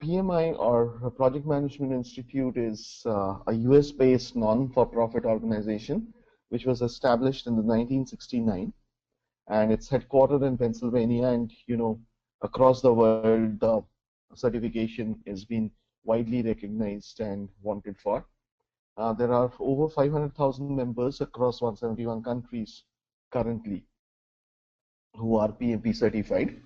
PMI, or Project Management Institute, is a US-based non-for-profit organization which was established in the 1969, and it's headquartered in Pennsylvania. And across the world, the certification is being widely recognized and wanted for. There are over 500,000 members across 171 countries currently who are PMP certified.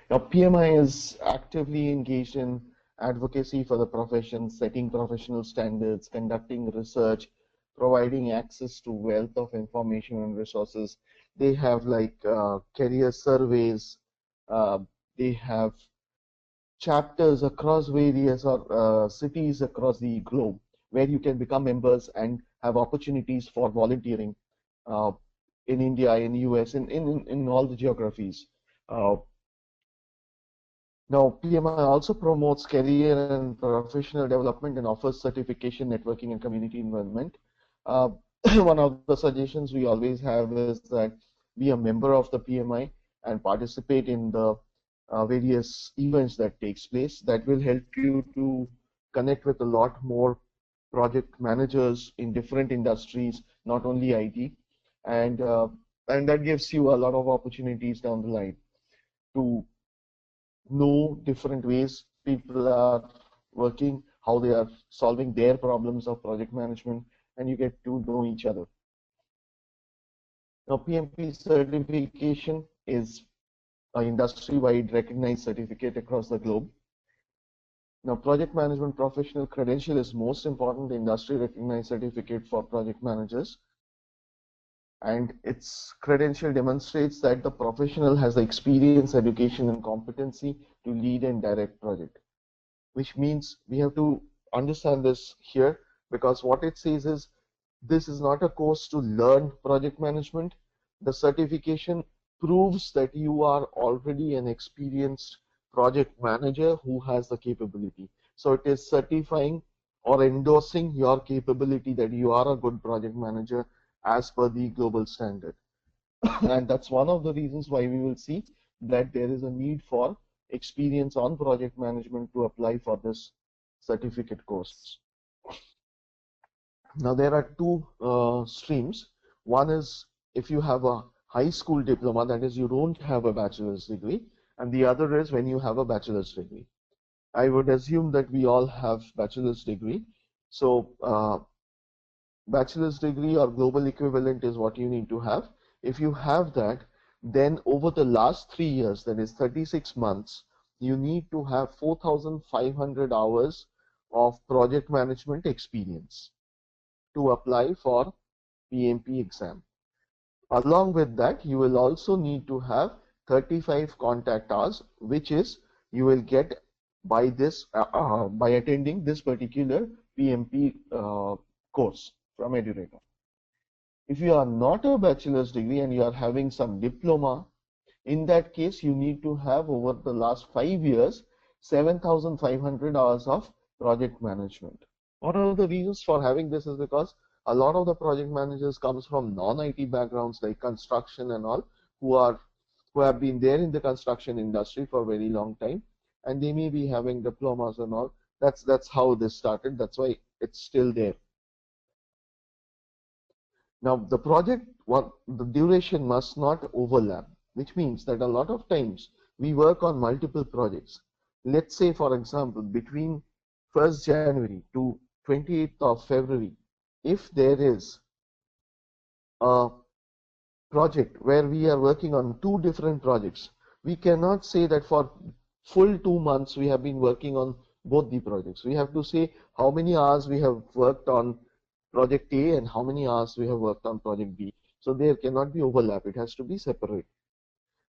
Now, PMI is actively engaged in advocacy for the profession, setting professional standards, conducting research, providing access to wealth of information and resources. They have career surveys. Uh, they have chapters across various cities across the globe where you can become members and have opportunities for volunteering uh, in India, in US, in all the geographies. Uh, Now, PMI also promotes career and professional development and offers certification, networking, and community involvement. Uh, One of the suggestions we always have is that be a member of the PMI and participate in the various events that takes place. That will help you to connect with a lot more project managers in different industries, not only IT, and uh, and that gives you a lot of opportunities down the line to know different ways people are working, how they are solving their problems of project management, and you get to know each other. Now, PMP certification is an industry-wide recognized certificate across the globe. Now, project management professional credential is most important industry recognized certificate for project managers, and its credential demonstrates that the professional has the experience, education, and competency to lead and direct project. Which means we have to understand this here, because what it says is this is not a course to learn project management. The certification proves that you are already an experienced project manager who has the capability. So it is certifying or endorsing your capability that you are a good project manager as per the global standard. And that's one of the reasons why we will see that there is a need for experience on project management to apply for this certificate course. Now, there are two streams. One is if you have a high school diploma, that is, you don't have a bachelor's degree, and the other is when you have a bachelor's degree. I would assume that we all have bachelor's degree. So bachelor's degree or global equivalent is what you need to have. If you have that, then over the last 3 years, that is 36 months, you need to have 4,500 hours of project management experience to apply for PMP exam. Along with that, you will also need to have 35 contact hours, which is you will get by this by attending this particular PMP course from Edureka. If you are not a bachelor's degree and you are having some diploma, in that case you need to have over the last 5 years 7,500 hours of project management. One of the reasons for having this is because a lot of the project managers comes from non-IT backgrounds like construction and all, who have been there in the construction industry for a very long time, and they may be having diplomas and all. That's how this started. That's why it's still there. Now, the duration must not overlap, which means that a lot of times we work on multiple projects. Let's say, for example, between 1st January to 28th of February, if there is a project where we are working on two different projects, we cannot say that for full 2 months we have been working on both the projects. We have to say how many hours we have worked on project A and how many hours we have worked on project B. So there cannot be overlap. It has to be separate.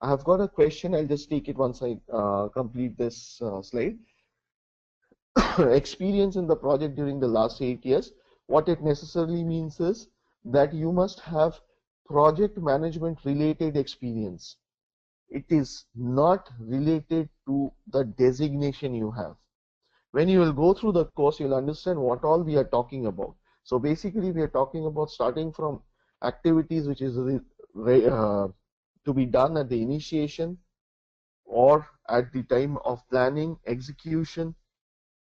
I have got a question. I'll just take it once I complete this slide. Experience in the project during the last 8 years. What it necessarily means is that you must have project management related experience. It is not related to the designation you have. When you will go through the course, you'll understand what all we are talking about. So basically, we are talking about starting from activities which is to be done at the initiation or at the time of planning, execution,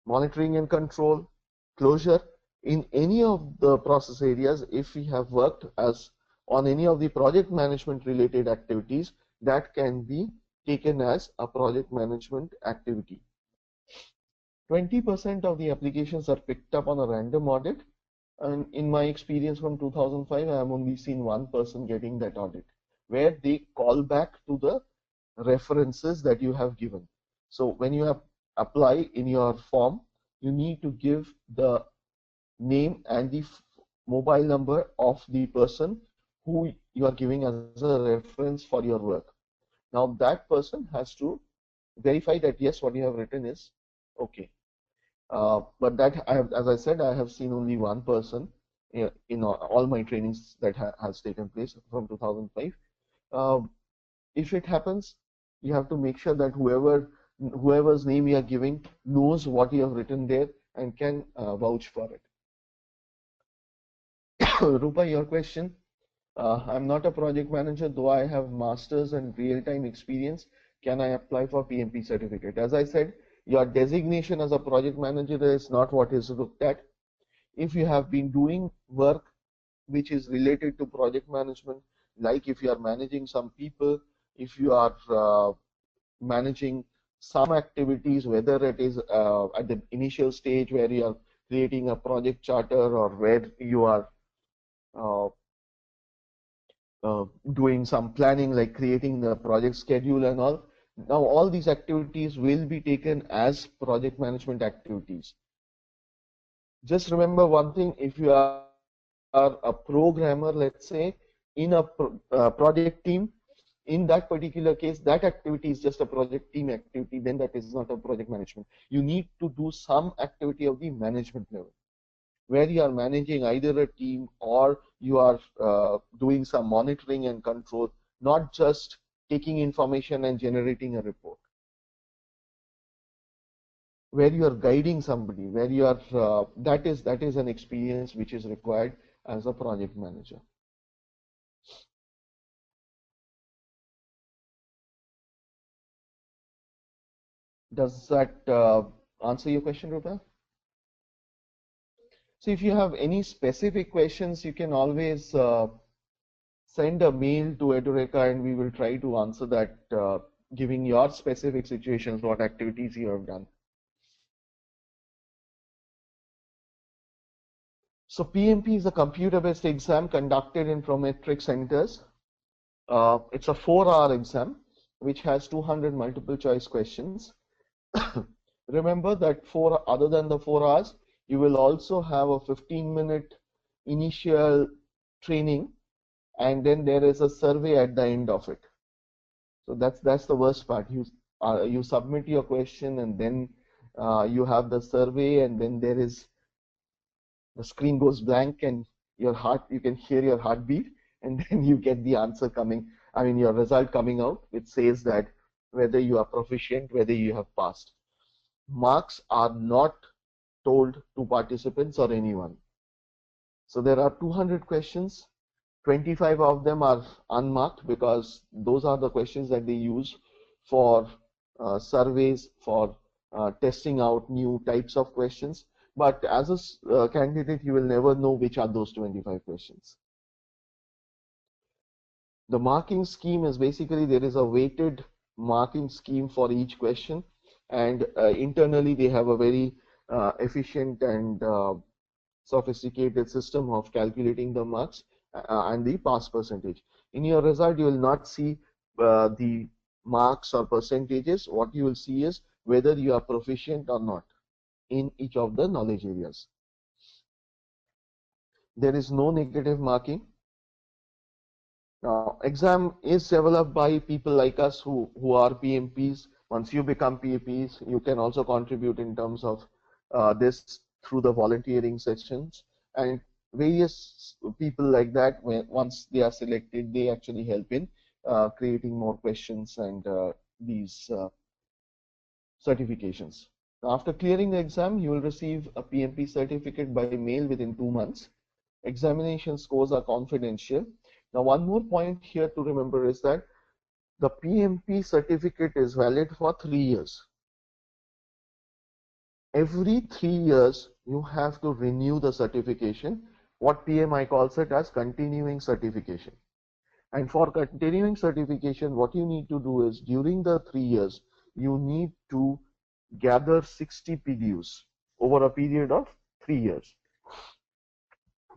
monitoring and control, closure. In any of the process areas, if we have worked as on any of the project management related activities, that can be taken as a project management activity. 20% of the applications are picked up on a random audit, and in my experience from 2005, I have only seen one person getting that audit, where they call back to the references that you have given. So when you have apply in your form, you need to give the name and the mobile number of the person who you are giving as a reference for your work. Now that person has to verify that yes, what you have written is okay. But that I have, as I said, I have seen only one person in all my trainings that has taken place from 2005. If it happens, you have to make sure that whoever's name you are giving knows what you have written there and can vouch for it. Rupa, your question. I'm not a project manager, though I have masters and real-time experience. Can I apply for PMP certificate? As I said, your designation as a project manager is not what is looked at. If you have been doing work which is related to project management, like if you are managing some people, if you are managing some activities, whether it is at the initial stage where you are creating a project charter or where you are uh, doing some planning like creating the project schedule and all. Now all these activities will be taken as project management activities. Just remember one thing, if you are a programmer, let's say, in a project team, in that particular case, that activity is just a project team activity, then that is not a project management. You need to do some activity of the management level, where you are managing either a team or you are doing some monitoring and control, not just taking information and generating a report, where you are guiding somebody, where you are that is an experience which is required as a project manager. Does that answer your question, Rupa? So if you have any specific questions, you can always send a mail to Edureka and we will try to answer that, giving your specific situations, what activities you have done. So PMP is a computer-based exam conducted in Prometric centers. It's a 4-hour exam which has 200 multiple choice questions. Remember that other than the 4 hours, you will also have a 15-minute initial training, and then there is a survey at the end of it. So that's the worst part. You submit your question, and then you have the survey, and then the screen goes blank, and you can hear your heartbeat, and then you get the answer coming. I mean, your result coming out, which says that whether you are proficient, whether you have passed. Marks are not told to participants or anyone. So there are 200 questions. 25 of them are unmarked because those are the questions that they use for surveys, for testing out new types of questions. But as a candidate, you will never know which are those 25 questions. The marking scheme is basically there is a weighted marking scheme for each question, and internally they have a very efficient and sophisticated system of calculating the marks and the pass percentage. In your result, you will not see the marks or percentages. What you will see is whether you are proficient or not in each of the knowledge areas. There is no negative marking. Now, exam is developed by people like us who are PMPs. Once you become PMPs, you can also contribute in terms of this through the volunteering sessions, and various people like that, once they are selected, they actually help in creating more questions and these certifications. Now, after clearing the exam, you will receive a PMP certificate by mail within 2 months. Examination scores are confidential. Now, one more point here to remember is that the PMP certificate is valid for 3 years. every 3 years you have to renew the certification. What PMI calls it as continuing certification. And for continuing certification, what you need to do is during the 3 years, you need to gather 60 PDUs over a period of 3 years.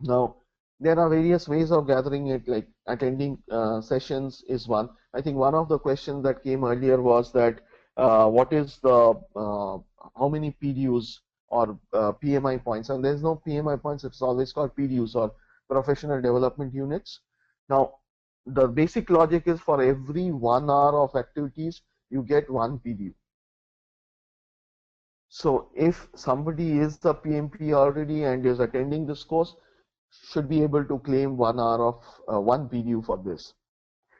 Now, there are various ways of gathering it, like attending sessions is one. I think one of the questions that came earlier was that what is the how many PDUs or PMI points? And there's no PMI points, it's always called PDUs or professional development units. Now, the basic logic is for every 1 hour of activities, you get one PDU. So if somebody is the PMP already and is attending this course, should be able to claim 1 hour of one PDU for this.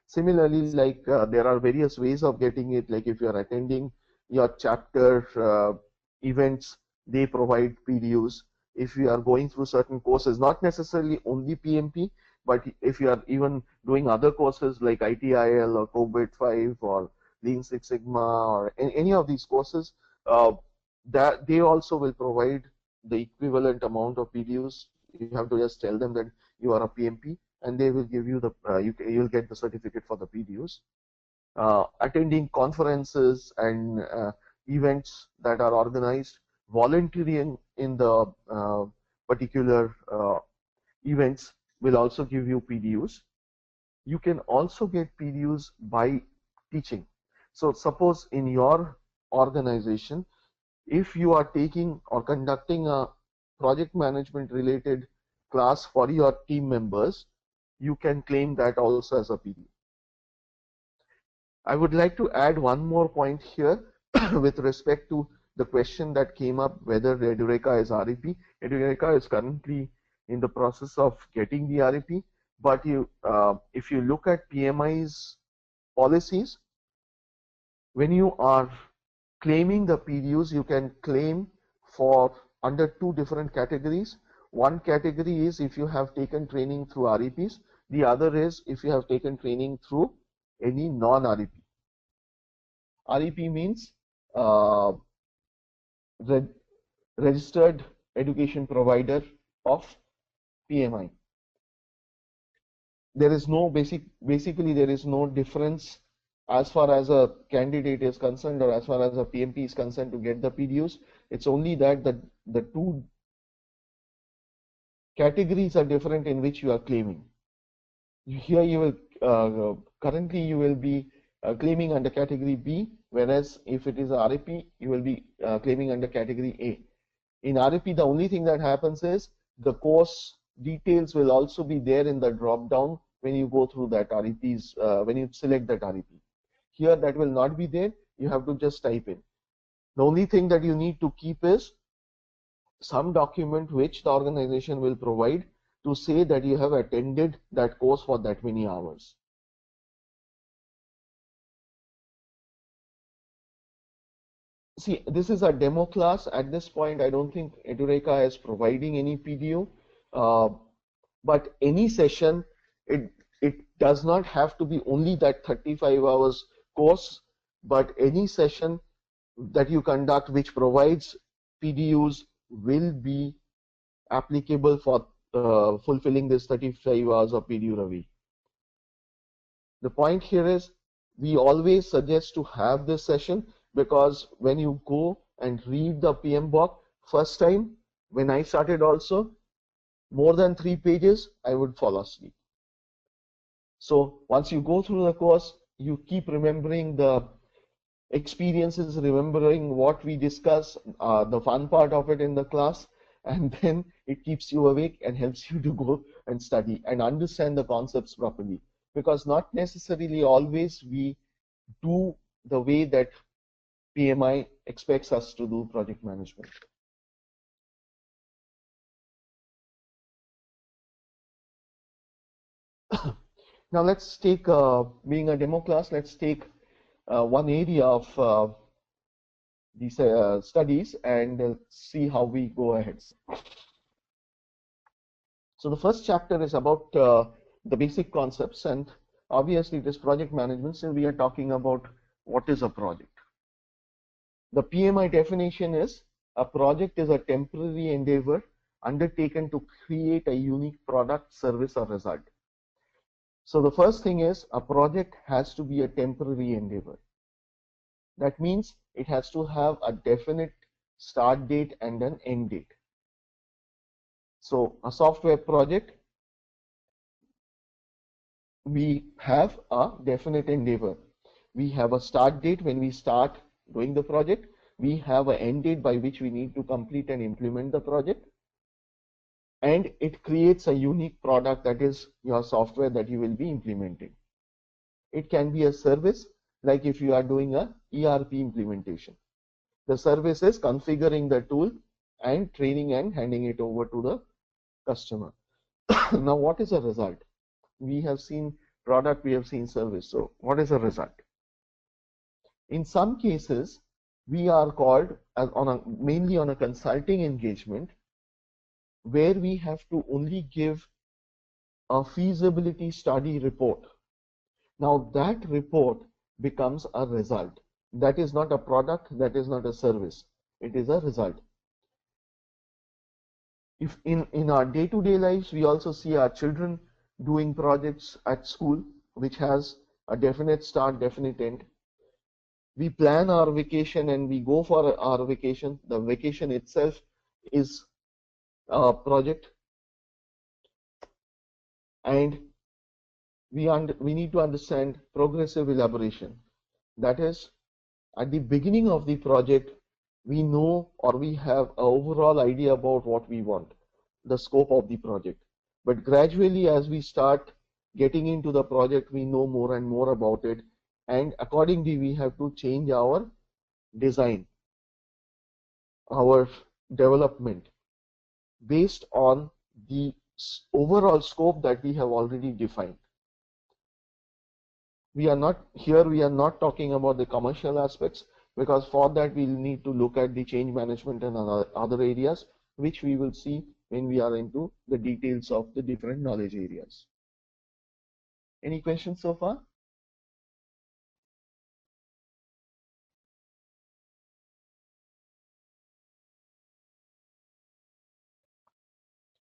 Similarly, like there are various ways of getting it, like if you are attending your chapter events, they provide PDUs. If you are going through certain courses, not necessarily only PMP, but if you are even doing other courses like ITIL or COBIT 5 or Lean Six Sigma or any of these courses, that they also will provide the equivalent amount of PDUs. You have to just tell them that you are a PMP, and they will give you the you'll get the certificate for the PDUs. Attending conferences and events that are organized, volunteering in the particular events will also give you PDUs. You can also get PDUs by teaching. So suppose in your organization, if you are taking or conducting a project management related class for your team members, you can claim that also as a PDU. I would like to add one more point here with respect to the question that came up whether Edureka is REP. Edureka is currently in the process of getting the REP, but if you look at PMI's policies, when you are claiming the PDUs, you can claim for under two different categories. One category is if you have taken training through REPs. The other is if you have taken training through any non-REP. REP means registered education provider of PMI. There is no basically there is no difference as far as a candidate is concerned or as far as a PMP is concerned to get the PDUs. It's only that the two categories are different in which you are claiming. Here you will currently you will be claiming under category B, whereas if it is a REP, you will be claiming under category A. In REP, the only thing that happens is the course details will also be there in the drop down when you go through that REPs, when you select that REP. Here that will not be there, you have to just type in. The only thing that you need to keep is some document which the organization will provide to say that you have attended that course for that many hours. See, this is a demo class. At this point, I don't think Edureka is providing any PDU, but any session, it does not have to be only that 35 hours course, but any session that you conduct which provides PDUs will be applicable for fulfilling this 35 hours of PDU Ravi. The point here is we always suggest to have this session, because when you go and read the PMBOK first time, when I started also, more than 3 pages, I would fall asleep. So once you go through the course, you keep remembering the experiences, remembering what we discuss, the fun part of it in the class, and then it keeps you awake and helps you to go and study and understand the concepts properly. Because not necessarily always we do the way that PMI expects us to do project management. Now let's take, being a demo class, let's take one area of these studies and see how we go ahead. So the first chapter is about the basic concepts, and obviously it is project management, so we are talking about what is a project. The PMI definition is A project is a temporary endeavor undertaken to create a unique product, service, or result. So the first thing is a project has to be a temporary endeavor. That means it has to have a definite start date and an end date. So a software project, we have a definite endeavor. We have a start date when we start doing the project. We have an end date by which we need to complete and implement the project. And it creates a unique product, that is your software that you will be implementing. It can be a service, like if you are doing a ERP implementation. The service is configuring the tool and training and handing it over to the customer. Now, what is a result? We have seen product, we have seen service. So what is a result? In some cases, we are called mainly on a consulting engagement, where we have to only give a feasibility study report. Now that report becomes a result. That is not a product, that is not a service. It is a result. If in our day-to-day lives, we also see our children doing projects at school, which has a definite start, definite end. We plan our vacation and we go for our vacation. The vacation itself is a project, and we need to understand progressive elaboration. That is, at the beginning of the project, we know or we have an overall idea about what we want, the scope of the project. But gradually, as we start getting into the project, we know more and more about it, and accordingly, we have to change our design, our development, based on the overall scope that we have already defined. We are not talking about the commercial aspects, because for that we'll need to look at the change management and other areas, which we will see when we are into the details of the different knowledge areas. Any questions so far?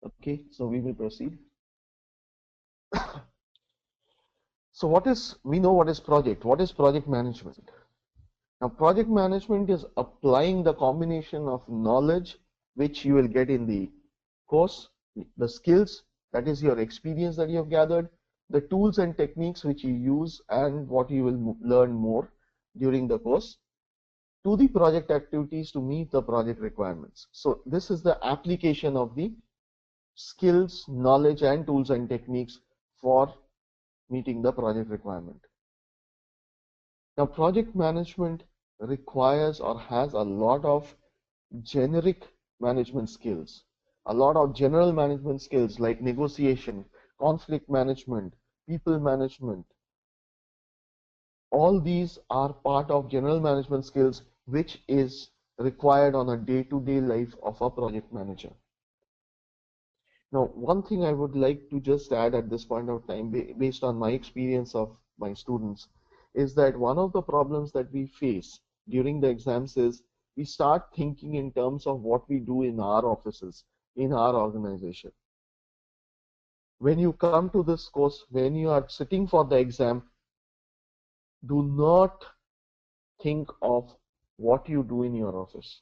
Okay, so we will proceed. So we know what is project. What is project management? Now, project management is applying the combination of knowledge which you will get in the course, the skills, that is your experience that you have gathered, the tools and techniques which you use, and what you will learn more during the course, to the project activities to meet the project requirements. So this is the application of the skills, knowledge, and tools and techniques for meeting the project requirement. Now, project management requires or has a lot of generic management skills, a lot of general management skills like negotiation, conflict management, people management. All these are part of general management skills which is required on a day-to-day life of a project manager. Now, one thing I would like to just add at this point of time, based on my experience of my students, is that one of the problems that we face during the exams is we start thinking in terms of what we do in our offices, in our organization. When you come to this course, when you are sitting for the exam, do not think of what you do in your office,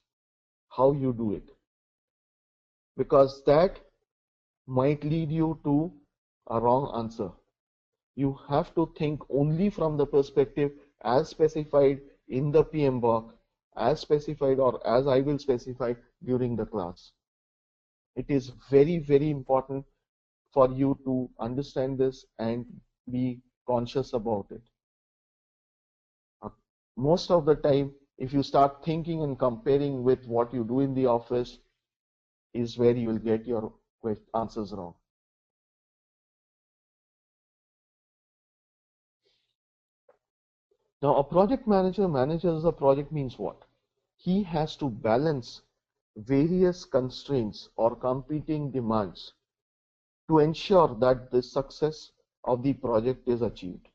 how you do it, because that might lead you to a wrong answer. You have to think only from the perspective as specified in the PMBOK, as specified or as I will specify during the class. It is very, very important for you to understand this and be conscious about it. Most of the time, if you start thinking and comparing with what you do in the office, is where you will get your answers wrong. Now, a project manager manages a project means what? He has to balance various constraints or competing demands to ensure that the success of the project is achieved.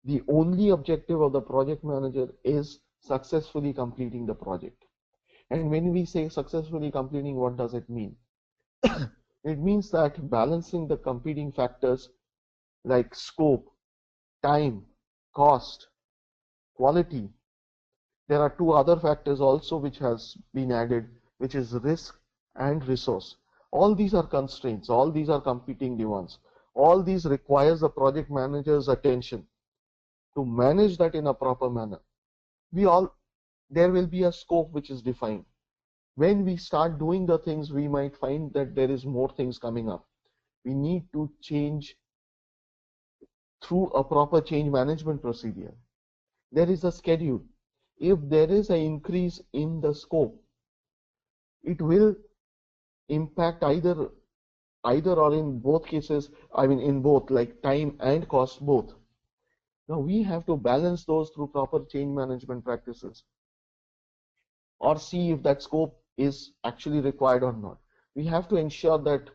The only objective of the project manager is successfully completing the project. And when we say successfully completing, what does it mean? It means that balancing the competing factors like scope, time, cost, quality. There are two other factors also which has been added, which is risk and resource. All these are constraints, all these are competing demands. All these requires the project manager's attention to manage that in a proper manner. There will be a scope which is defined. When we start doing the things, we might find that there is more things coming up. We need to change through a proper change management procedure. There is a schedule. If there is an increase in the scope, it will impact either or in both cases, I mean in both, like time and cost both. Now we have to balance those through proper change management practices, or see if that scope is actually required or not. We have to ensure that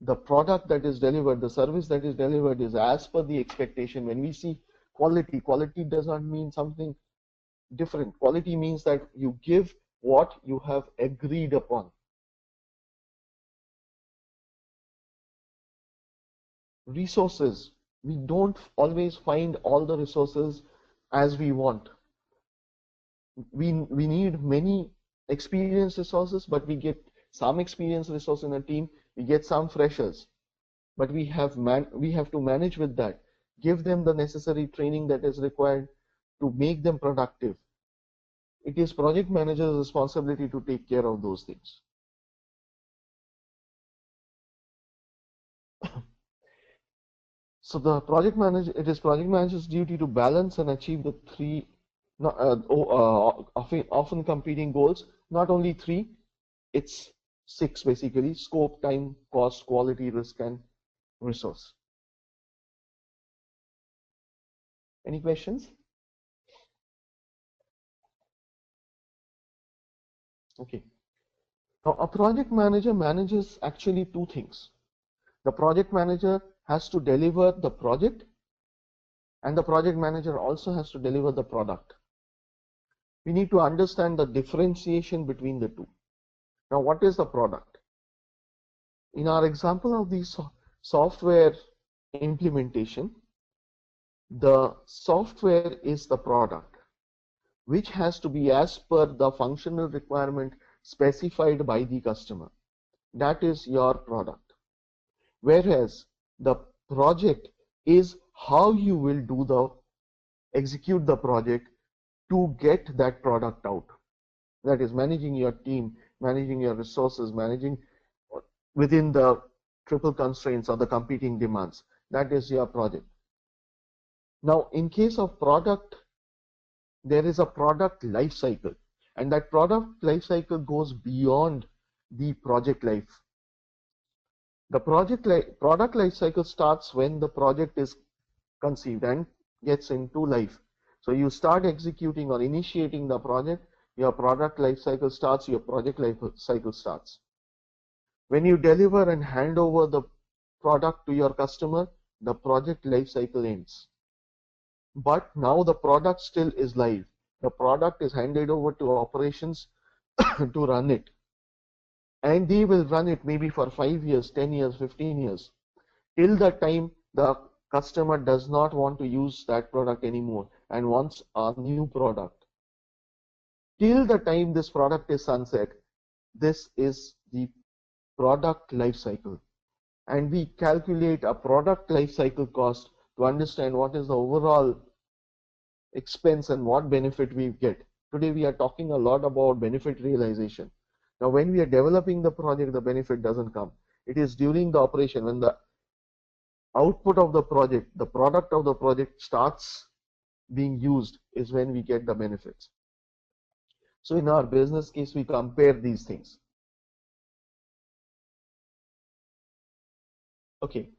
the product that is delivered, the service that is delivered is as per the expectation. When we see quality, quality does not mean something different. Quality means that you give what you have agreed upon. Resources. We don't always find all the resources as we want. We need many experienced resources, but we get some experienced resource in a team, we get some freshers. But we have to manage with that, give them the necessary training that is required to make them productive. It is project manager's responsibility to take care of those things. So it is project manager's duty to balance and achieve the three often competing goals. Not only three, it's six basically: scope, time, cost, quality, risk, and resource. Any questions? Okay. Now, a project manager manages actually two things. The project manager has to deliver the project, and the project manager also has to deliver the product. We need to understand the differentiation between the two. Now, what is the product? In our example of the software implementation, the software is the product, which has to be as per the functional requirement specified by the customer. That is your product. Whereas the project is how you will execute the project to get that product out. That is managing your team, managing your resources, managing within the triple constraints or the competing demands. That is your project. Now, in case of product, there is a product life cycle, and that product life cycle goes beyond the project life. The product life cycle starts when the project is conceived and gets into life. So you start executing or initiating the project, your product life cycle starts, your project life cycle starts. When you deliver and hand over the product to your customer, the project life cycle ends. But now the product still is live. The product is handed over to operations to run it. And they will run it maybe for 5 years, 10 years, 15 years, till the time the customer does not want to use that product anymore and wants a new product. Till the time this product is sunset, this is the product life cycle. And we calculate a product life cycle cost to understand what is the overall expense and what benefit we get. Today we are talking a lot about benefit realization. Now when we are developing the project, the benefit doesn't come. It is during the operation, when the output of the project, the product of the project starts being used, is when we get the benefits. So in our business case, we compare these things. Okay.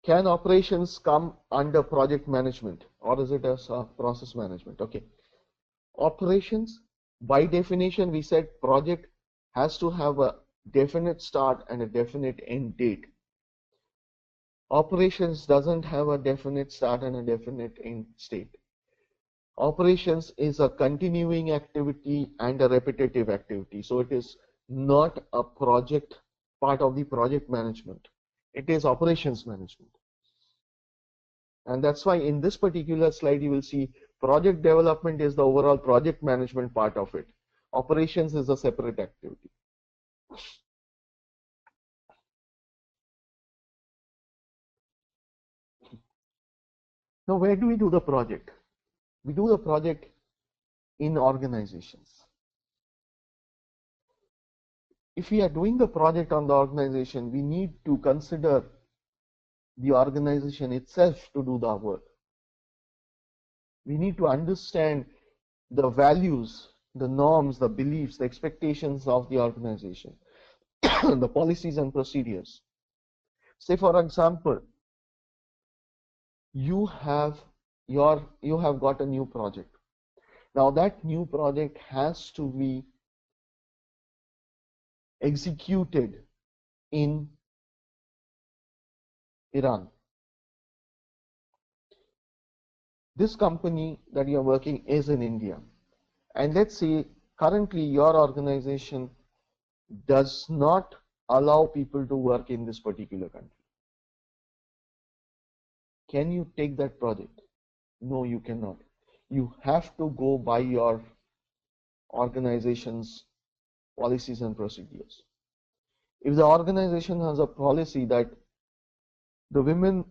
Can operations come under project management, or is it as process management? Okay. Operations, by definition, we said project has to have a definite start and a definite end date. Operations doesn't have a definite start and a definite end state. Operations is a continuing activity and a repetitive activity. So it is not a project part of the project management. It is operations management. And that's why in this particular slide, you will see project development is the overall project management part of it. Operations is a separate activity. Now, where do we do the project? We do the project in organizations. If we are doing the project on the organization, we need to consider the organization itself to do the work. We need to understand the values, the norms, the beliefs, the expectations of the organization, the policies and procedures. Say, for example, you have got a new project. Now that new project has to be executed in Iran. This company that you are working is in India, and let's say currently your organization does not allow people to work in this particular country. Can you take that project? No, you cannot. You have to go by your organization's policies and procedures. If the organization has a policy that the women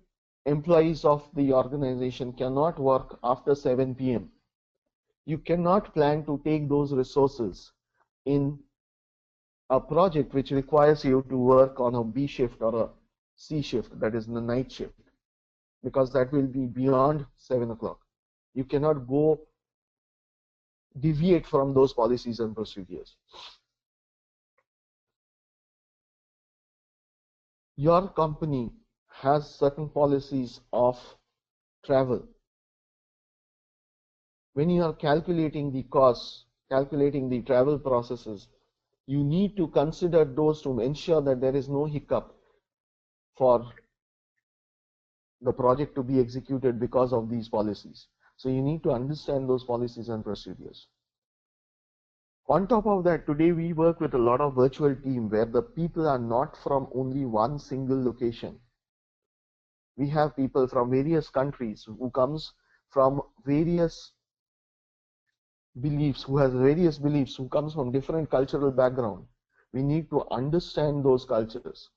employees of the organization cannot work after 7 p.m., you cannot plan to take those resources in a project which requires you to work on a B shift or a C shift, that is the night shift, because that will be beyond 7 o'clock. You cannot go deviate from those policies and procedures. Your company has certain policies of travel. When you are calculating the costs, calculating the travel processes, you need to consider those to ensure that there is no hiccup for the project to be executed because of these policies. So you need to understand those policies and procedures. On top of that, today we work with a lot of virtual team where the people are not from only one single location. We have people from various countries who comes from various beliefs, who comes from different cultural background. We need to understand those cultures.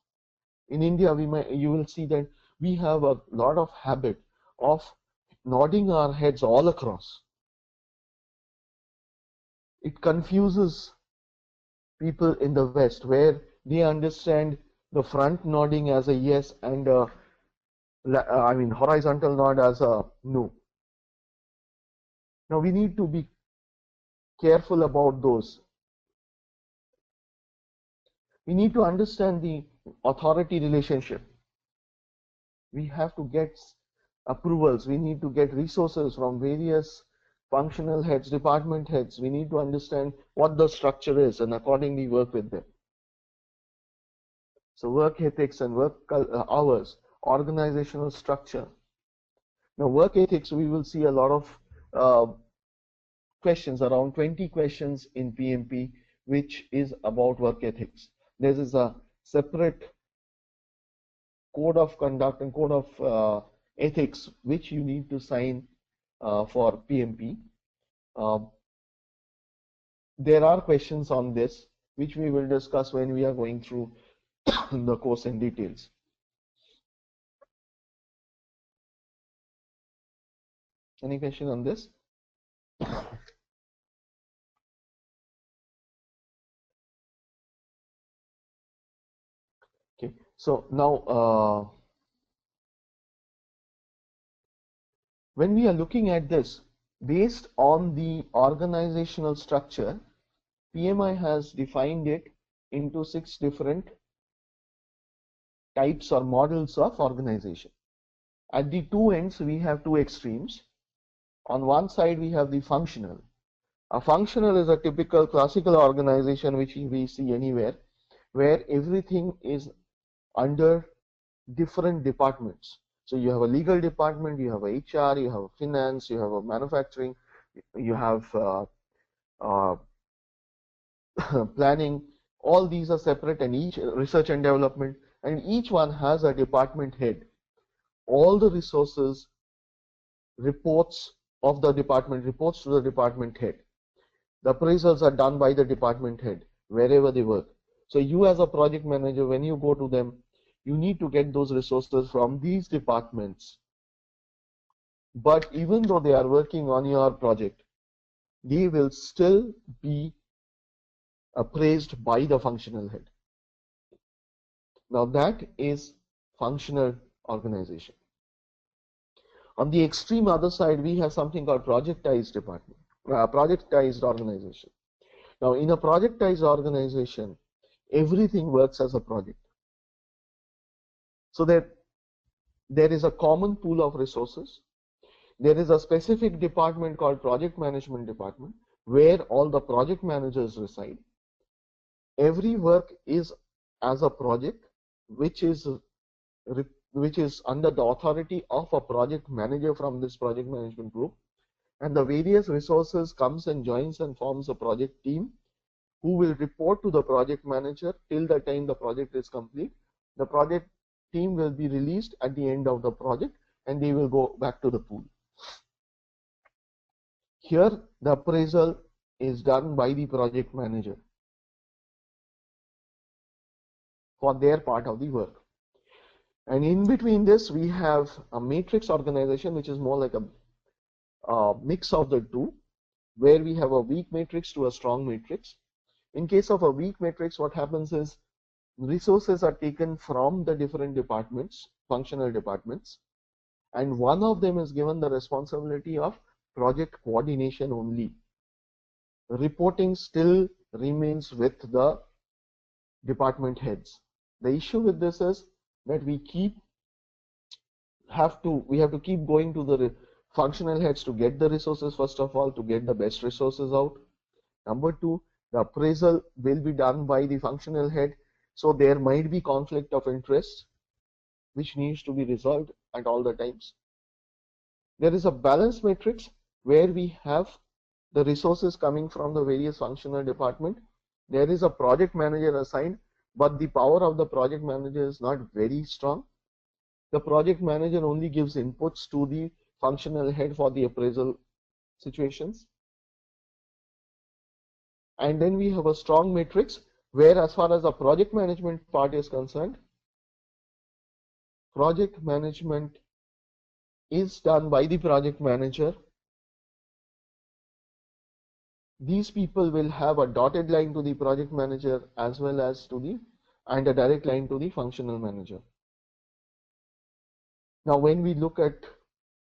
In India, you will see that we have a lot of habit of nodding our heads all across. It confuses people in the West, where they understand the front nodding as a yes and horizontal nod as a no. Now we need to be careful about those. We need to understand the authority relationship. We have to get approvals. We need to get resources from various functional heads, department heads. We need to understand what the structure is and accordingly work with them. So work ethics and work hours, organizational structure. Now work ethics, we will see a lot of questions, around 20 questions in PMP, which is about work ethics. There is a separate code of conduct and code of ethics which you need to sign for PMP. There are questions on this which we will discuss when we are going through the course in details. Any question on this? Okay, so now when we are looking at this, based on the organizational structure, PMI has defined it into 6 different types or models of organization. At the two ends, we have two extremes. On one side, we have the functional. A functional is a typical classical organization which we see anywhere, where everything is under different departments. So you have a legal department, you have a HR, you have a finance, you have a manufacturing. you have uh, planning. All these are separate, and each research and development, and each one has a department head. All the resources reports of the department reports to the department head. The appraisals are done by the department head wherever they work. So you as a project manager, when you go to them, you need to get those resources from these departments. But even though they are working on your project, they will still be appraised by the functional head. Now that is functional organization. On the extreme other side, we have something called projectized department, projectized organization. Now in a projectized organization, everything works as a project. So that there is a common pool of resources. There is a specific department called project management department where all the project managers reside. Every work is as a project which is under the authority of a project manager from this project management group, and the various resources comes and joins and forms a project team who will report to the project manager till the time the project is complete. The project team will be released at the end of the project and they will go back to the pool. Here the appraisal is done by the project manager for their part of the work. And in between this, we have a matrix organization, which is more like a mix of the two, where we have a weak matrix to a strong matrix. In case of a weak matrix, what happens is resources are taken from the different departments, functional departments, and one of them is given the responsibility of project coordination only. Reporting still remains with the department heads. The issue with this is that we have to keep going to the functional heads to get the resources, first of all, to get the best resources out. Number two, the appraisal will be done by the functional head, so there might be conflict of interest which needs to be resolved at all the times. There is a balance matrix where we have the resources coming from the various functional department. There is a project manager assigned, but the power of the project manager is not very strong. The project manager only gives inputs to the functional head for the appraisal situations. And then we have a strong matrix where, as far as the project management part is concerned, project management is done by the project manager. These people will have a dotted line to the project manager as well as to the and a direct line to the functional manager. Now when we look at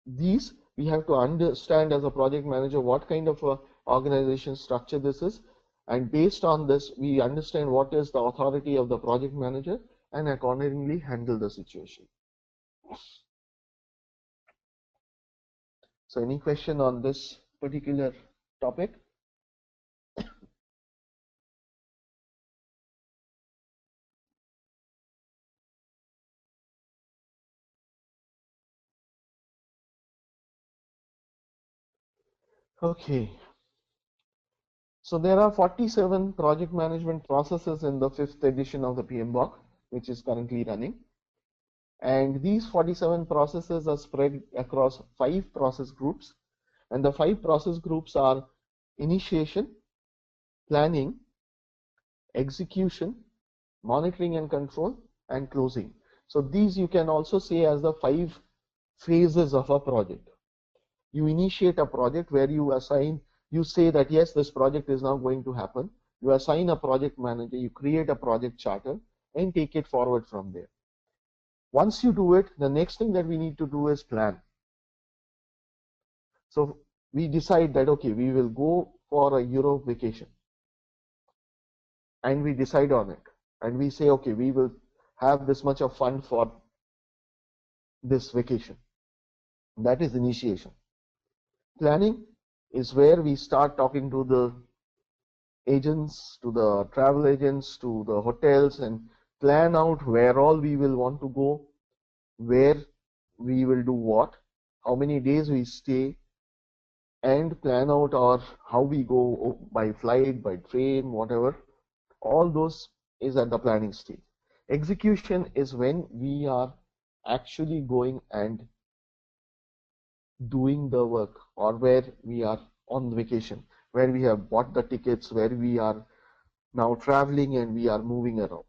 these, we have to understand as a project manager what kind of a organization structure this is, and based on this we understand what is the authority of the project manager and accordingly handle the situation. So any question on this particular topic? Okay. So there are 47 project management processes in the 5th edition of the PMBOK, which is currently running. And these 47 processes are spread across 5 process groups. And the 5 process groups are initiation, planning, execution, monitoring and control, and closing. So these you can also say as the 5 phases of a project. You initiate a project where you say that yes, this project is now going to happen. You assign a project manager, you create a project charter and take it forward from there. Once you do it, the next thing that we need to do is plan. So we decide that okay, we will go for a Europe vacation, and we decide on it, and we say okay, we will have this much of fund for this vacation. That is initiation. Planning is where we start talking to the agents, to the travel agents, to the hotels, and plan out where all we will want to go, where we will do what, how many days we stay, and plan out our how we go by flight, by train, whatever. All those is at the planning stage. Execution is when we are actually going and doing the work, or where we are on vacation, where we have bought the tickets, where we are now traveling and we are moving around.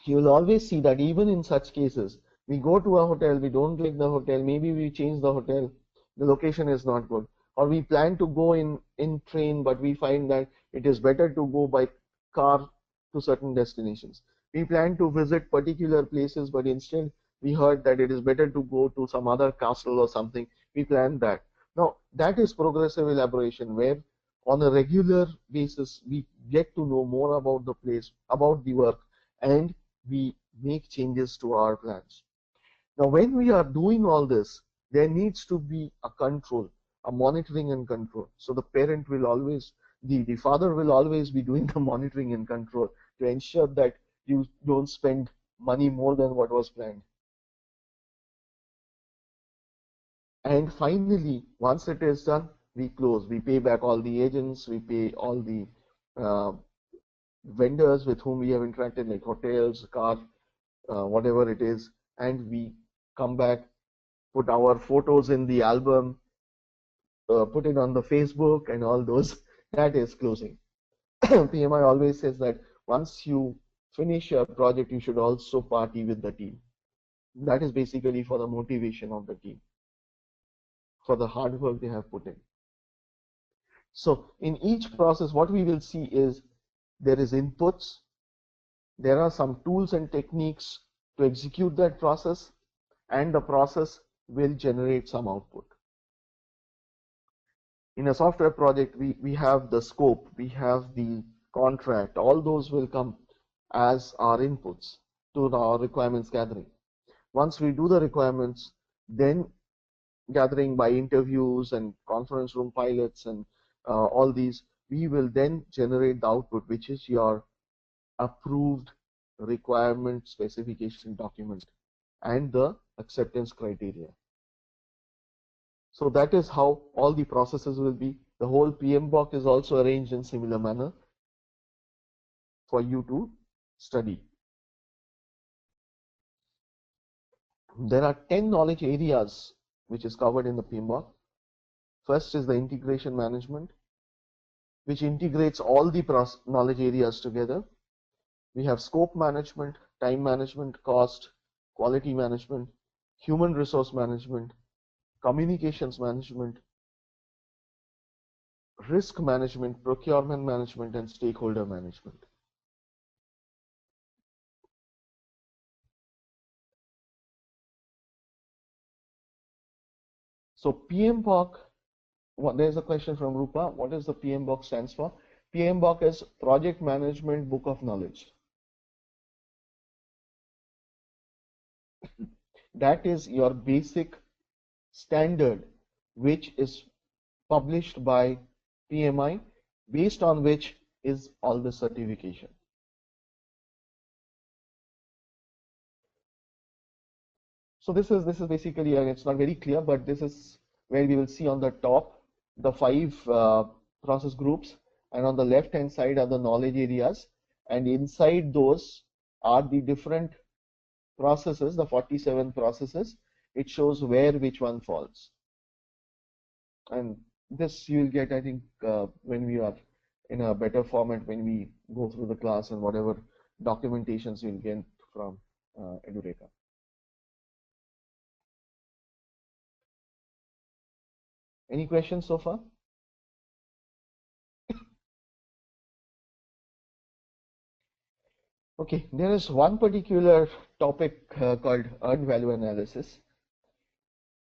You will always see that even in such cases, we go to a hotel, we don't like the hotel, maybe we change the hotel, the location is not good, or we plan to go in train, but we find that it is better to go by car to certain destinations. We plan to visit particular places, but instead we heard that it is better to go to some other castle or something. We plan that. Now, that is progressive elaboration, where on a regular basis we get to know more about the place, about the work, and we make changes to our plans. Now, when we are doing all this, there needs to be a control, a monitoring and control. So the parent will always, the father will always be doing the monitoring and control to ensure that you don't spend money more than what was planned. And finally, once it is done, we close. We pay back all the agents, we pay all the uh, vendors with whom we have interacted, like hotels, car, whatever it is, and we come back, put our photos in the album, put it on the Facebook and all those. That is closing. PMI always says that once you finish your project, you should also party with the team. That is basically for the motivation of the team, for the hard work they have put in. So in each process, what we will see is there is inputs, there are some tools and techniques to execute that process, and the process will generate some output. In a software project, we have the scope, we have the contract, all those will come as our inputs to our requirements gathering. Once we do the requirements, then gathering by interviews and conference room pilots and all these, we will then generate the output, which is your approved requirement specification document and the acceptance criteria. So that is how all the processes will be. The whole PMBOK is also arranged in similar manner for you to study. There are 10 knowledge areas which is covered in the PMBOK. First is the integration management, which integrates all the knowledge areas together. We have scope management, time management, cost, quality management, human resource management, communications management, risk management, procurement management, and stakeholder management. So PMBOK, there's a question from Rupa. What does the PMBOK stands for? PMBOK is Project Management Book of Knowledge. That is your basic standard, which is published by PMI, based on which is all the certification. So this is basically, and it's not very clear, but this is where we will see on the top the 5 process groups, and on the left hand side are the knowledge areas, and inside those are the different processes, the 47 processes. It shows where which one falls, and this you will get, I think, when we are in a better format, when we go through the class and whatever documentations you'll get from Edureka. Any questions so far? Okay, there is one particular topic called earned value analysis.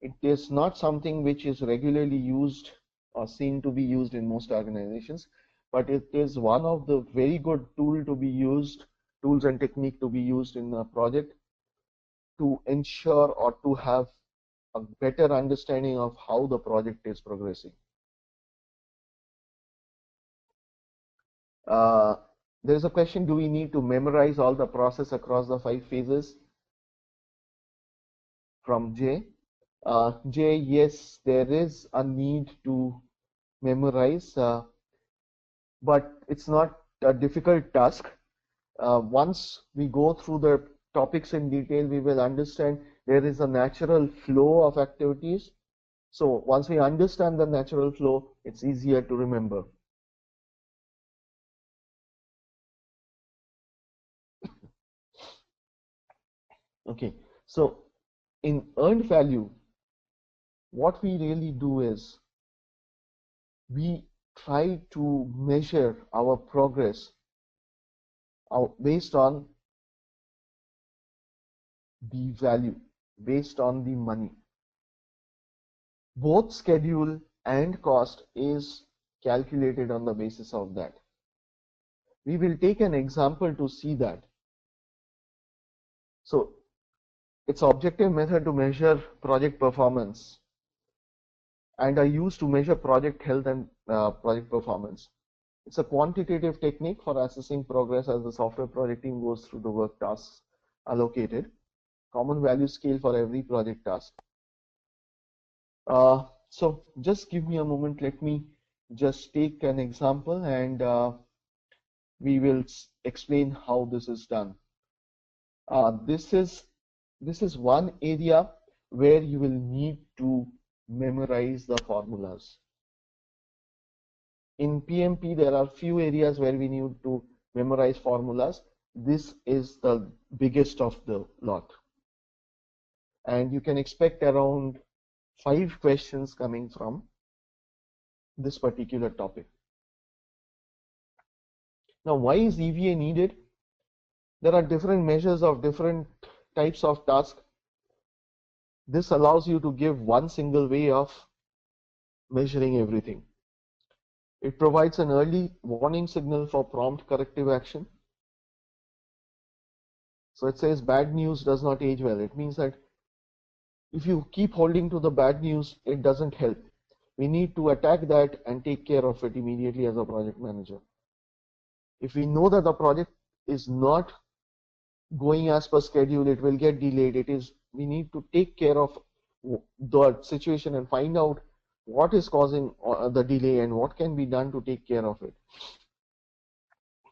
It is not something which is regularly used or seen to be used in most organizations, but it is one of the very good tools and technique to be used in a project to ensure or to have a better understanding of how the project is progressing. There is a question, do we need to memorize all the process across the 5 phases? From Jay. Jay, yes, there is a need to memorize, but it's not a difficult task. Once we go through the topics in detail, we will understand there is a natural flow of activities. So once we understand the natural flow, it's easier to remember. Okay, so in earned value, what we really do is we try to measure our progress based on the value, based on the money. Both schedule and cost is calculated on the basis of that. We will take an example to see that. So it's objective method to measure project performance and are used to measure project health and project performance. It's a quantitative technique for assessing progress as the software project team goes through the work tasks allocated. Common value scale for every project task. So just give me a moment. Let me just take an example and we will explain how this is done. This is one area where you will need to memorize the formulas. In PMP, there are few areas where we need to memorize formulas. This is the biggest of the lot. And you can expect around 5 questions coming from this particular topic. Now, why is EVA needed? There are different measures of different types of tasks. This allows you to give one single way of measuring everything. It provides an early warning signal for prompt corrective action. So it says bad news does not age well. It means that if you keep holding to the bad news, it doesn't help. We need to attack that and take care of it immediately as a project manager. If we know that the project is not going as per schedule, it will get delayed. We need to take care of the situation and find out what is causing the delay and what can be done to take care of it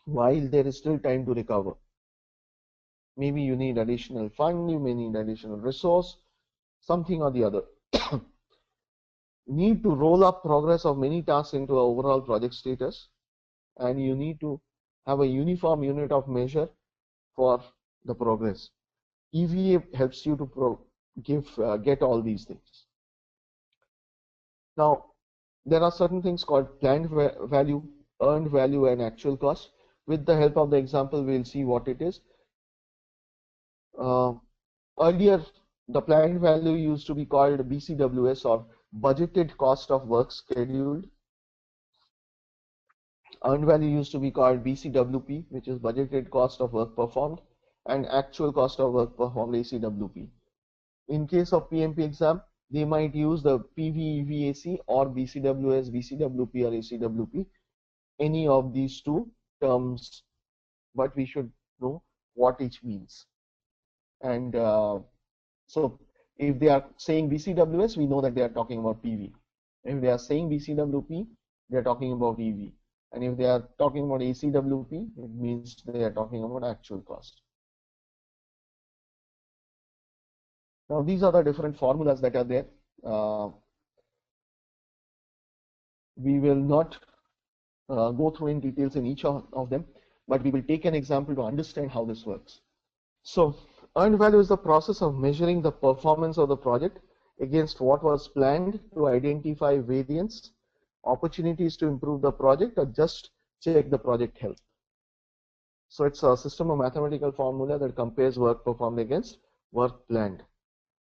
while there is still time to recover. Maybe you need additional fund, you may need additional resource, something or the other. Need to roll up progress of many tasks into an overall project status, and you need to have a uniform unit of measure for the progress. EVA helps you to get all these things. Now, there are certain things called planned value, earned value, and actual cost. With the help of the example, we'll see what it is. Earlier, the planned value used to be called BCWS, or budgeted cost of work scheduled. Earned value used to be called BCWP, which is budgeted cost of work performed, and actual cost of work performed, ACWP. In case of PMP exam, they might use the PVEVAC or BCWS, BCWP, or ACWP, any of these two terms, but we should know what each means. And so if they are saying BCWS, we know that they are talking about PV. If they are saying BCWP, they are talking about EV. And if they are talking about ACWP, it means they are talking about actual cost. Now, these are the different formulas that are there. We will not go through in details in each of them, but we will take an example to understand how this works. So, earned value is the process of measuring the performance of the project against what was planned to identify variance, opportunities to improve the project, or just check the project health. So, it's a system of mathematical formula that compares work performed against work planned.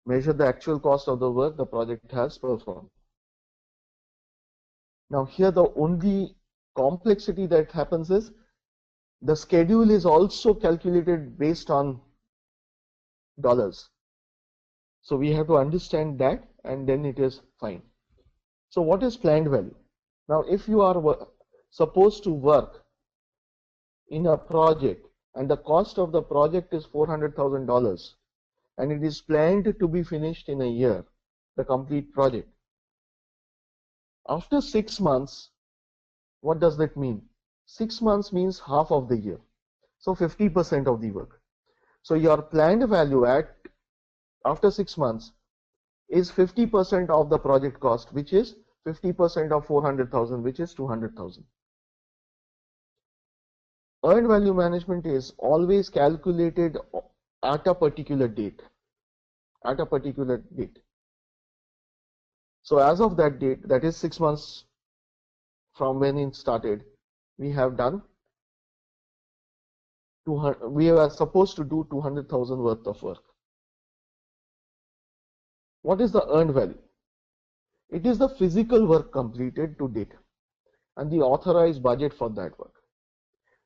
Measure the actual cost of the work the project has performed. Now, here the only complexity that happens is the schedule is also calculated based on dollars. So we have to understand that, and then it is fine. So what is planned value? Now, if you are supposed to work in a project and the cost of the project is $400,000 and it is planned to be finished in a year, the complete project. After 6 months, what does that mean? 6 months means half of the year. So 50% of the work. So your planned value at after 6 months is 50% of the project cost, which is 50% of 400,000, which is 200,000. Earned value management is always calculated at a particular date. At a particular date. So as of that date, that is 6 months from when it started, we have done 200. We are supposed to do 200,000 worth of work. What is the earned value? It is the physical work completed to date and the authorized budget for that work.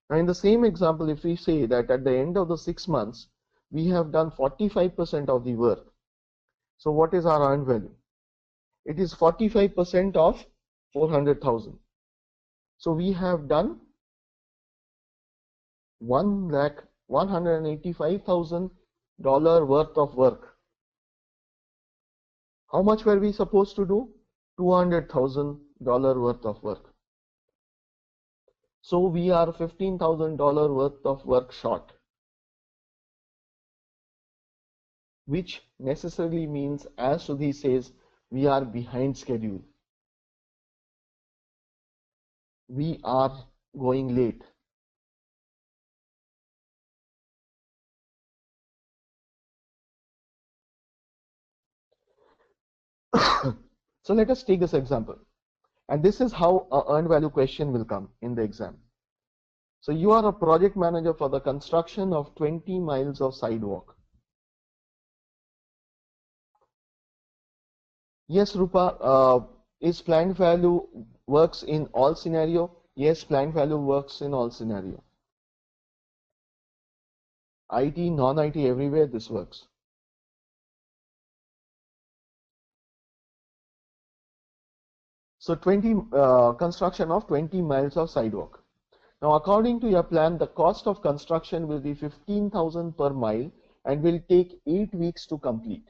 Now in the same example, if we say that at the end of the 6 months, we have done 45% of the work. So what is our earned value? It is 45% of 400,000. So we have done $185,000 worth of work. How much were we supposed to do? $200,000 worth of work. So we are $15,000 worth of work short, which necessarily means, as Sudhi says, we are behind schedule. We are going late. So let us take this example. And this is how an earned value question will come in the exam. So you are a project manager for the construction of 20 miles of sidewalk. Yes, Rupa, is planned value works in all scenario? Yes, planned value works in all scenario. IT, non-IT, everywhere this works. So construction of 20 miles of sidewalk. Now according to your plan, the cost of construction will be 15,000 per mile and will take 8 weeks to complete.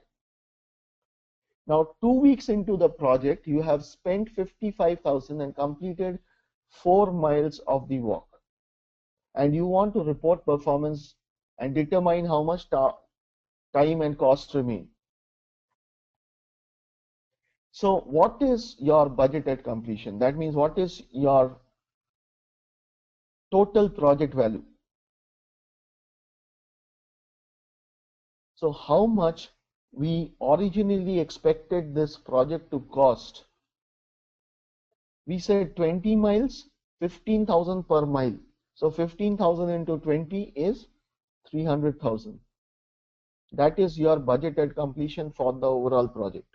Now 2 weeks into the project, you have spent 55,000 and completed 4 miles of the walk. And you want to report performance and determine how much time and cost remain. So what is your budget at completion? That means what is your total project value? So how much we originally expected this project to cost? We said 20 miles, 15,000 per mile. So 15,000 into 20 is 300,000. That is your budget at completion for the overall project.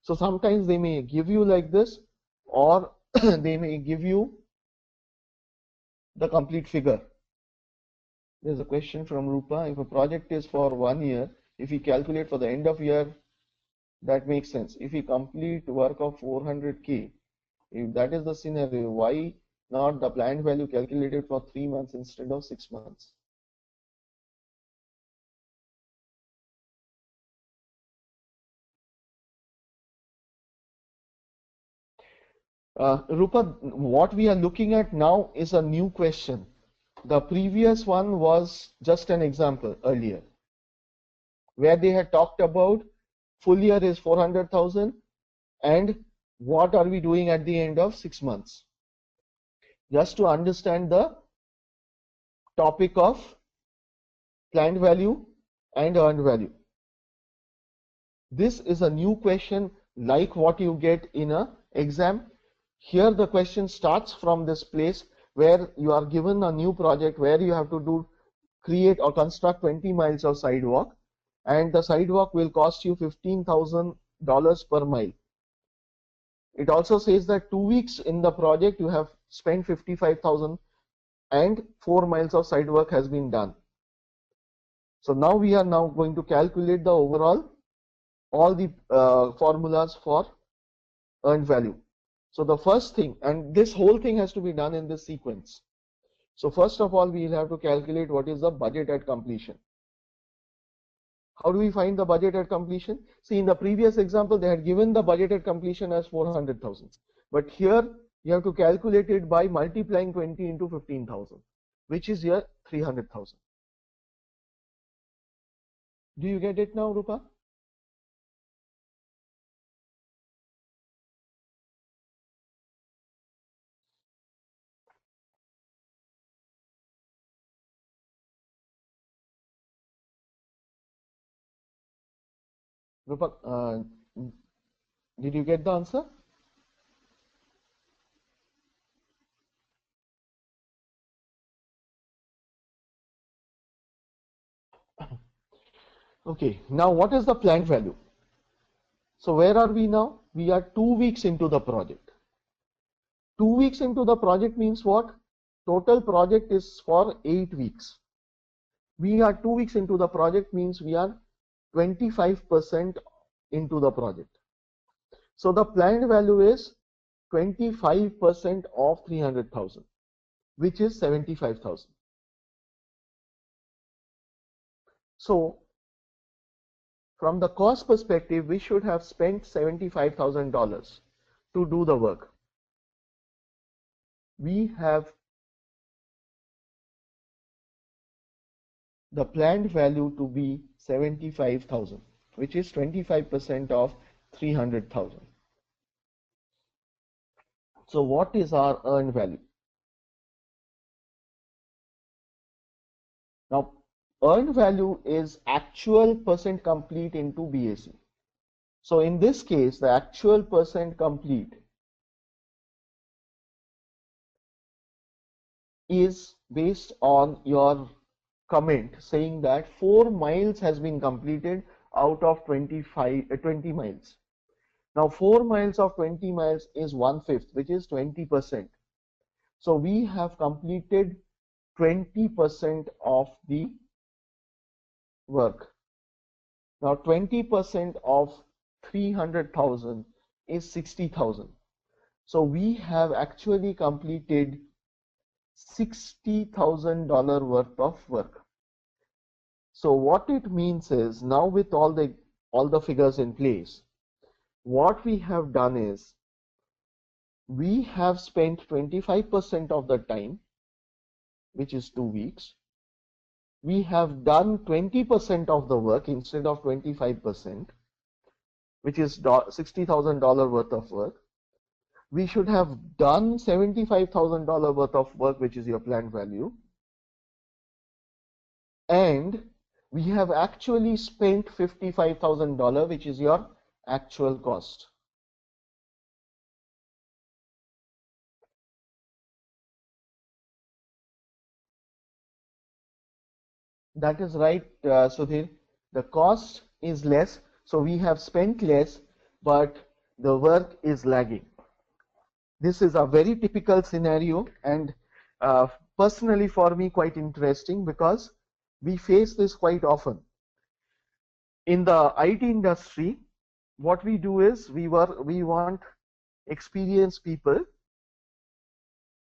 So sometimes they may give you like this, or they may give you the complete figure. There's a question from Rupa. If a project is for 1 year, if we calculate for the end of year, that makes sense. If we complete work of 400K, if that is the scenario, why not the planned value calculated for 3 months instead of 6 months? Rupa, what we are looking at now is a new question. The previous one was just an example earlier, where they had talked about full year is 400,000 and what are we doing at the end of 6 months. Just to understand the topic of planned value and earned value. This is a new question like what you get in an exam. Here the question starts from this place where you are given a new project where you have to create or construct 20 miles of sidewalk, and the sidewalk will cost you $15,000 per mile. It also says that 2 weeks in the project you have spent 55,000 and 4 miles of sidewalk has been done. So now we are now going to calculate the overall, all the formulas for earned value. So the first thing, and this whole thing has to be done in this sequence. So first of all, we will have to calculate what is the budget at completion. How do we find the budget at completion? See, in the previous example, they had given the budget at completion as 400,000. But here, you have to calculate it by multiplying 20 into 15,000, which is here 300,000. Do you get it now, Rupa? Rupa, did you get the answer? Okay, now what is the planned value? So where are we now? We are 2 weeks into the project. 2 weeks into the project means what? Total project is for 8 weeks. We are 2 weeks into the project means we are 25% into the project. So the planned value is 25% of 300,000, which is 75,000. So from the cost perspective, we should have spent $75,000 to do the work. We have the planned value to be 75,000, which is 25% of 300,000. So what is our earned value? Now, earned value is actual percent complete into BAC. So in this case, the actual percent complete is based on your comment saying that 4 miles has been completed out of 20 miles. Now 4 miles of 20 miles is 1/5, which is 20%. So we have completed 20% of the work. Now 20% of 300,000 is 60,000. So we have actually completed $60,000 worth of work. So what it means is, now with all the figures in place, what we have done is we have spent 25% of the time, which is 2 weeks. We have done 20% of the work instead of 25%, which is $60,000 worth of work. We should have done $75,000 worth of work, which is your planned value. And we have actually spent $55,000, which is your actual cost. That is right, Sudhir. The cost is less, so we have spent less, but the work is lagging. This is a very typical scenario, and personally for me quite interesting, because we face this quite often. In the IT industry, what we do is we want experienced people.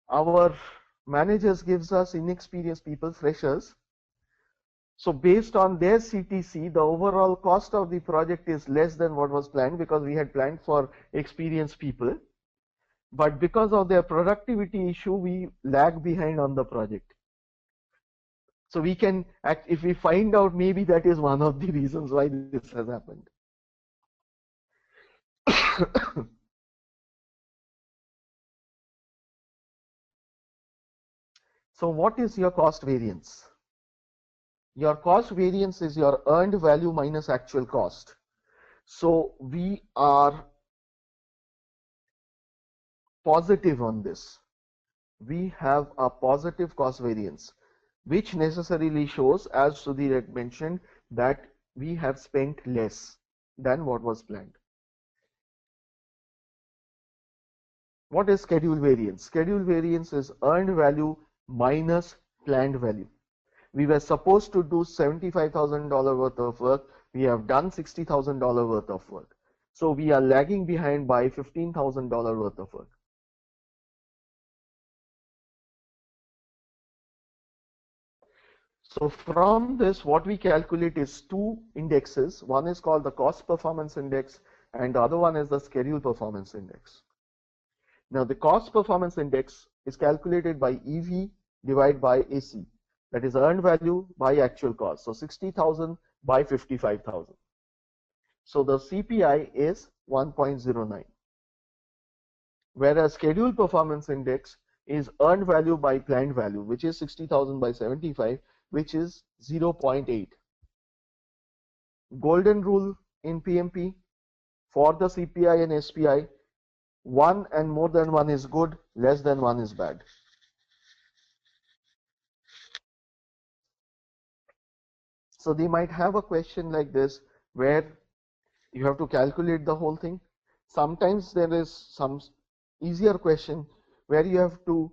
Our managers gives us inexperienced people, freshers. So based on their CTC, the overall cost of the project is less than what was planned, because we had planned for experienced people. But because of their productivity issue, we lag behind on the project. So we can act, if we find out, maybe that is one of the reasons why this has happened. So what is your cost variance? Your cost variance is your earned value minus actual cost. So we are positive on this. We have a positive cost variance, which necessarily shows, as Sudhir had mentioned, that we have spent less than what was planned. What is schedule variance? Schedule variance is earned value minus planned value. We were supposed to do $75,000 worth of work. We have done $60,000 worth of work. So we are lagging behind by $15,000 worth of work. So from this, what we calculate is two indexes. One is called the cost performance index, and the other one is the schedule performance index. Now, the cost performance index is calculated by EV divided by AC, that is earned value by actual cost. So 60,000 by 55,000. So the CPI is 1.09. Whereas schedule performance index is earned value by planned value, which is 60,000 by 75, which is 0.8. Golden rule in PMP for the CPI and SPI: 1 and more than 1 is good, less than 1 is bad. So they might have a question like this where you have to calculate the whole thing. Sometimes there is some easier question where you have to,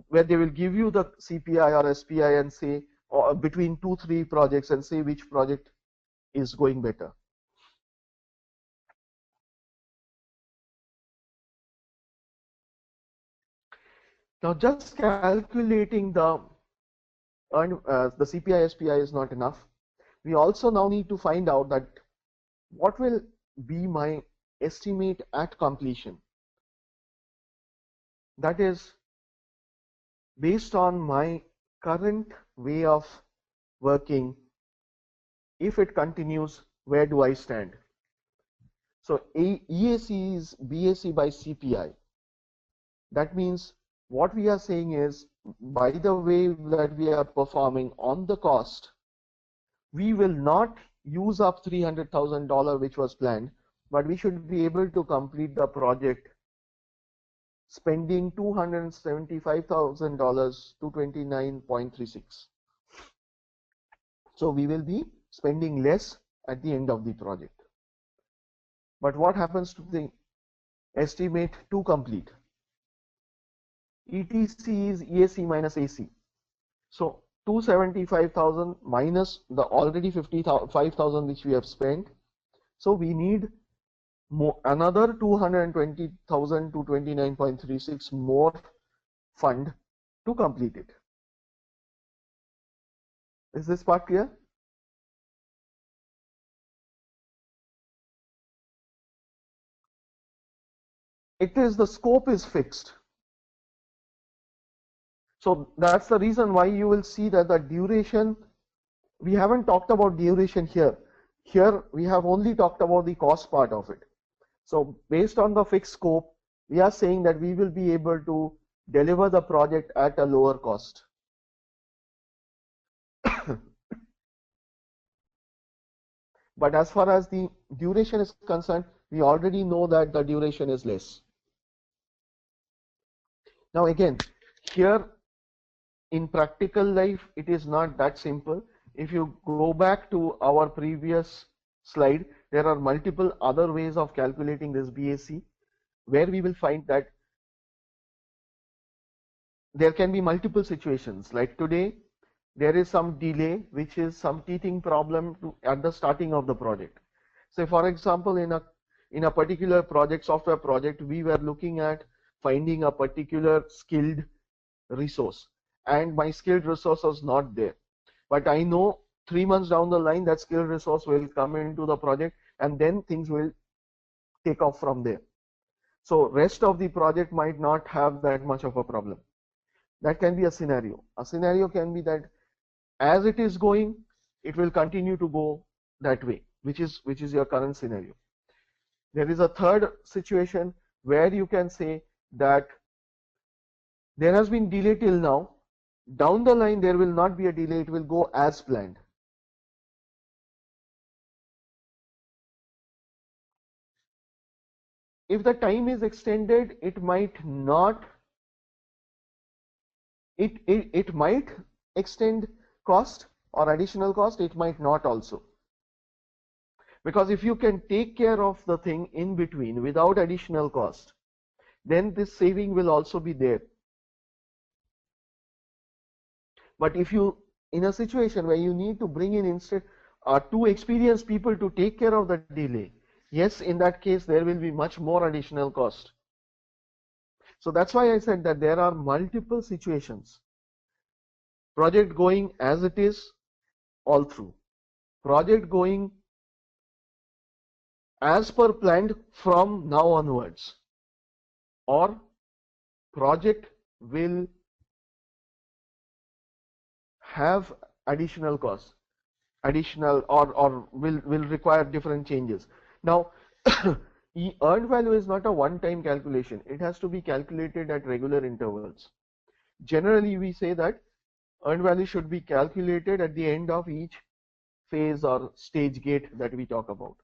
where they will give you the CPI or SPI and say, or between 2-3 projects, and say which project is going better. Now just calculating the CPI SPI is not enough. We also now need to find out that what will be my estimate at completion. That is based on my current way of working. If it continues, where do I stand? So EAC is BAC by CPI. That means what we are saying is, by the way that we are performing on the cost, we will not use up $300,000 which was planned, but we should be able to complete the project spending $275,000 to 29.36. So we will be spending less at the end of the project. But what happens to the estimate to complete? ETC is EAC minus AC. So 275,000 minus the already 55,000 which we have spent. So we need another 220,000 to 29.36 more fund to complete it. Is this part clear? It is, the scope is fixed. So that's the reason why you will see that the duration, we haven't talked about duration here. Here we have only talked about the cost part of it. So based on the fixed scope, we are saying that we will be able to deliver the project at a lower cost. But as far as the duration is concerned, we already know that the duration is less. Now again, here in practical life, it is not that simple. If you go back to our previous slide, there are multiple other ways of calculating this BAC, where we will find that there can be multiple situations. Like today, there is some delay, which is some teething problem at the starting of the project. So for example, in a particular project, software project, we were looking at finding a particular skilled resource, and my skilled resource was not there. But I know 3 months down the line that skilled resource will come into the project, and then things will take off from there. So rest of the project might not have that much of a problem. That can be a scenario. A scenario can be that as it is going, it will continue to go that way, which is your current scenario. There is a third situation where you can say that there has been delay till now. Down the line, there will not be a delay. It will go as planned. If the time is extended, it might not. It might extend cost or additional cost. It might not also. Because if you can take care of the thing in between without additional cost, then this saving will also be there. But if you, in a situation where you need to bring in instead 2 experienced people to take care of the delay, yes, in that case there will be much more additional cost. So that's why I said that there are multiple situations project going as it is all through, project going as per planned from now onwards, or project will have additional costs, additional or will require different changes. Now earned value is not a one-time calculation. It has to be calculated at regular intervals. Generally we say that earned value should be calculated at the end of each phase or stage gate that we talk about,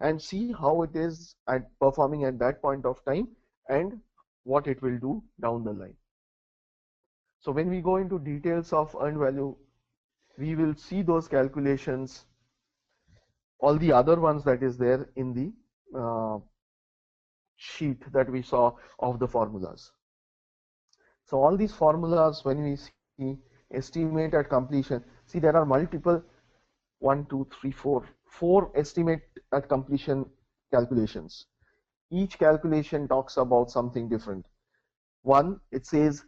and see how it is at performing at that point of time and what it will do down the line. So when we go into details of earned value, we will see those calculations, all the other ones that is there in the sheet that we saw of the formulas. So all these formulas, when we see estimate at completion, see there are multiple, 4 estimate at completion calculations. Each calculation talks about something different. One, it says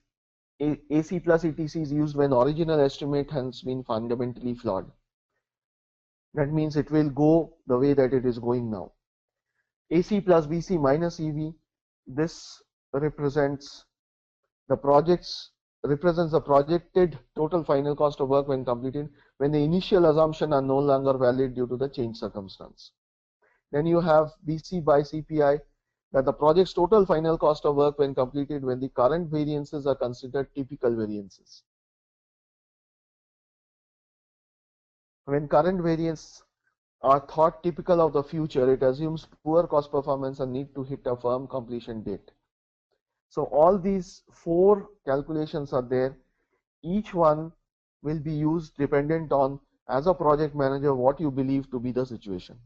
AC plus ETC is used when original estimate has been fundamentally flawed. That means it will go the way that it is going now. AC plus BC minus EV, this represents the projected total final cost of work when completed, when the initial assumption are no longer valid due to the change circumstance. Then you have BC by CPI, that the project's total final cost of work when completed when the current variances are considered typical variances. When current variances are thought typical of the future, it assumes poor cost performance and need to hit a firm completion date. So all these 4 calculations are there. Each one will be used dependent on, as a project manager, what you believe to be the situation.